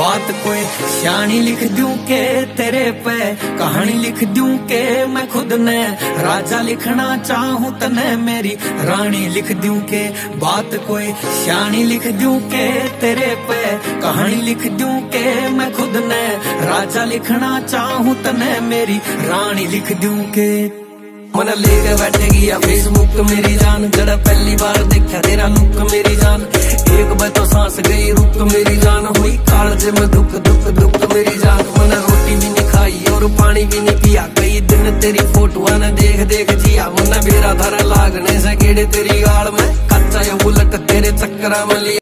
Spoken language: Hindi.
बात कोई शानी लिख दूं के तेरे पे कहानी लिख दूं के मैं खुद ने राजा लिखना चाहूं तने मेरी रानी लिख दूं के बात कोई शानी लिख दूं के तेरे पे कहानी लिख दूं के मैं खुद ने राजा लिखना चाहूं तने मेरी रानी लिख दूं के मन लेके बैठेगी या फेसबुक मेरी जान जरा पहली बार देखा तेरा लुक मेरी जान एक बार तो सांस गई रुक मेरी जान हुई कालज में दुख दुख दुख मेरी जान मन रोटी भी नहीं खाई और पानी भी नहीं पिया कई दिन तेरी फोटो न देख देख जिया मन बेरा धरा लागने से गेड़े तेरी गाल में कच्चा या बुलट तेरे चक्कर में लिया।